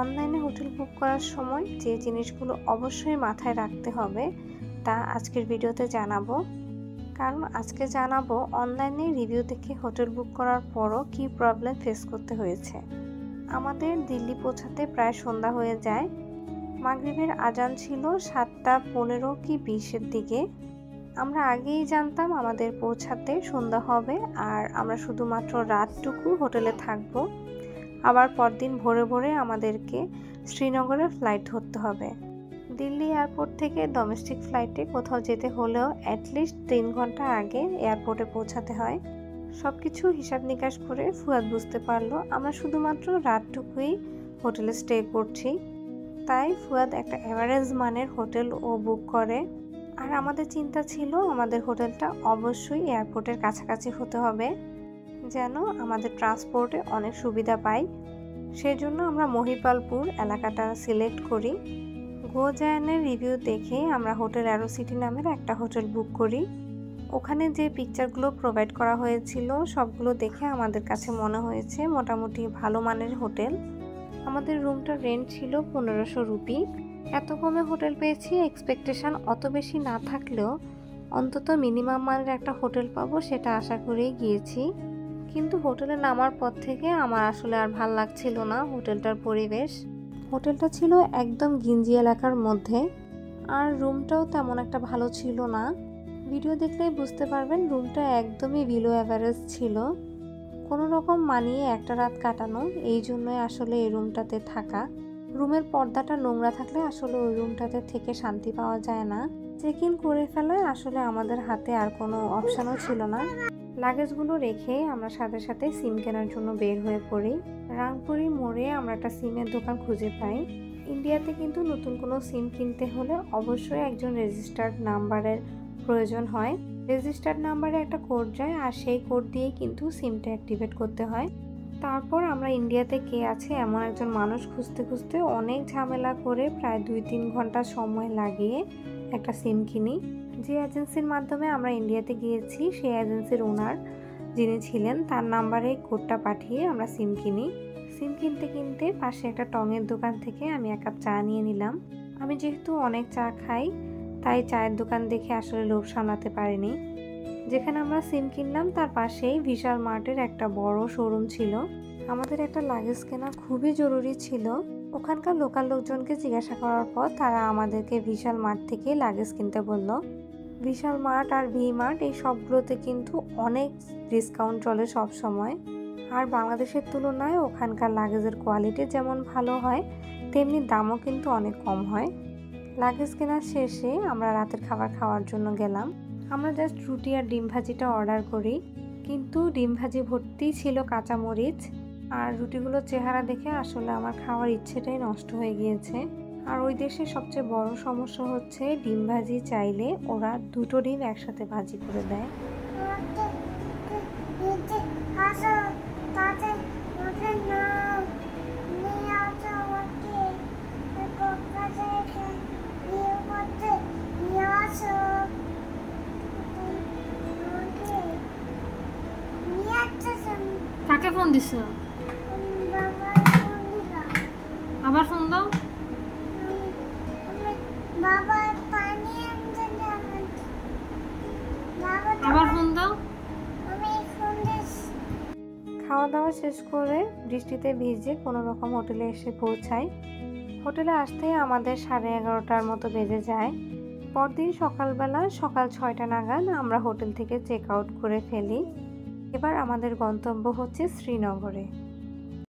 অনলাইনে hotel book করার সময় যে জিনিসগুলো অবশ্যই মাথায় রাখতে হবে তা আজকের ভিডিওতে জানাবো। কারণ আজকে জানাবো অনলাইনে রিভিউ দেখে হোটেল বুক করার পরও কী প্রবলেম ফেস করতে হয়েছে। আমাদের দিল্লি পৌঁছাতে প্রায় সন্ধ্যা হয়ে যায়। মাগরিবের আজান ছিল 7:15 কি 20-এর দিকে। আমরা আগেই জানতাম আমাদের পৌঁছাতে সন্ধ্যা হবে আর আমরা শুধুমাত্র রাতটুকু হোটেলে থাকবো। আবার পরদিন ভোরে ভোরে আমাদেরকে শ্রীনগরের ফ্লাইট ধরতে হবে। দিল্লি এয়ারপোর্ট থেকে ডোমেস্টিক ফ্লাইটে কোথাও যেতে হলেও অ্যাটলিস্ট 3 ঘন্টা আগে এয়ারপোর্টে পৌঁছাতে হয়। সব কিছু হিসাব নিকাশ করে ফুয়াদ বুঝতে পারলো আমরা শুধুমাত্র রাতটুকুই হোটেলে স্টে করছি। তাই ফুয়াদ একটা অ্যাভারেজ মানের হোটেল ও বুক করে। আর আমাদের চিন্তা ছিল আমাদের হোটেলটা অবশ্যই এয়ারপোর্টের কাছাকাছি হতে হবে, যেন আমাদের ট্রান্সপোর্টে অনেক সুবিধা পাই। সেজন্য আমরা মহিপালপুর এলাকাটা সিলেক্ট করি। গোজায়ানের রিভিউ দেখে আমরা হোটেল অ্যারো সিটি নামের একটা হোটেল বুক করি। ওখানে যে পিকচারগুলো প্রোভাইড করা হয়েছিল সবগুলো দেখে আমাদের কাছে মনে হয়েছে মোটামুটি ভালো মানের হোটেল। আমাদের রুমটার রেন্ট ছিল 1500 রুপি। এত কমে হোটেল পেয়েছি, এক্সপেকটেশন অত বেশি না থাকলেও অন্তত মিনিমাম মানের একটা হোটেল পাবো সেটা আশা করেই গিয়েছি। কিন্তু হোটেলে নামার পর থেকে আমার আসলে আর ভাল লাগছিল না হোটেলটার পরিবেশ। হোটেলটা ছিল একদম গিঞ্জি এলাকার মধ্যে আর রুমটাও তেমন একটা ভালো ছিল না। ভিডিও দেখলেই বুঝতে পারবেন রুমটা একদমই বিলো অ্যাভারেজ ছিল। কোনো রকম মানিয়ে একটা রাত কাটানো, এই জন্যই আসলে এই রুমটাতে থাকা। রুমের পর্দাটা নোংরা থাকলে আসলে ওই রুমটাতে থেকে শান্তি পাওয়া যায় না। চেক ইন করে ফেলায় আসলে আমাদের হাতে আর কোনো অপশানও ছিল না। লাগেজগুলো রেখে আমরা সাথে সাথে সিম কেনার জন্য বের হয়ে পড়ি। রাংপুরি মোড়ে আমরা একটা সিমের দোকান খুঁজে পাই। ইন্ডিয়াতে কিন্তু নতুন কোনো সিম কিনতে হলে অবশ্যই একজন রেজিস্টার্ড নাম্বারের প্রয়োজন হয়। রেজিস্টার্ড নাম্বারে একটা কোড যায় আর সেই কোড দিয়েই কিন্তু সিমটা অ্যাক্টিভেট করতে হয়। তারপর আমরা ইন্ডিয়াতে কে আছে এমন একজন মানুষ খুঁজতে খুঁজতে অনেক ঝামেলা করে প্রায় 2-3 ঘন্টা সময় লাগিয়ে একটা সিম কিনি। যে এজেন্সির মাধ্যমে আমরা ইন্ডিয়াতে গিয়েছি সেই এজেন্সির ওনার যিনি ছিলেন তার নাম্বারে কোডটা পাঠিয়ে আমরা সিম কিনি। সিম কিনতে কিনতে পাশে একটা টঙের দোকান থেকে আমি 1 কাপ চা নিয়ে নিলাম। আমি যেহেতু অনেক চা খাই তাই চায়ের দোকান দেখে আসলে লোভ সামলাতে পারিনি। যেখানে আমরা সিম কিনলাম তার পাশেই বিশাল মার্টের একটা বড় শোরুম ছিল। আমাদের একটা লাগেজ কেনা খুবই জরুরি ছিল। ওখানকার লোকাল লোকজনকে জিজ্ঞাসা করার পর তারা আমাদেরকে বিশাল মার্ট থেকে লাগেজ কিনতে বলল। বিশাল মার্ট আর ভি মার্ট এই সবগুলোতে কিন্তু অনেক ডিসকাউন্ট চলে সব সময়। আর বাংলাদেশের তুলনায় ওখানকার লাগেজের কোয়ালিটি যেমন ভালো হয় তেমনি দামও কিন্তু অনেক কম হয়। লাগেজ কেনার শেষে আমরা রাতের খাবার খাওয়ার জন্য গেলাম। আমরা জাস্ট রুটি আর ডিম ভাজিটা অর্ডার করি, কিন্তু ডিম ভাজি ভর্তি ছিল কাঁচামরিচ আর রুটিগুলোর চেহারা দেখে আসলে আমার খাওয়ার ইচ্ছেটাই নষ্ট হয়ে গিয়েছে। আর ওই দেশের সবচেয়ে বড় সমস্যা হচ্ছে ডিম ভাজি চাইলে ওরা 2টো ডিম একসাথে ভাজি করে দেয়। কাকে ফোন দিছ? আবার ফোন দাও। আবার ফোন দাও। খাওয়া দাওয়া শেষ করে বৃষ্টিতে ভিজে কোনো রকম হোটেলে এসে পৌঁছাই। হোটেলে আসতেই আমাদের 11:30টার মতো বেজে যায়। পরদিন সকালবেলা সকাল 6টা নাগাদ আমরা হোটেল থেকে চেক আউট করে ফেলি। এবার আমাদের গন্তব্য হচ্ছে শ্রীনগরে।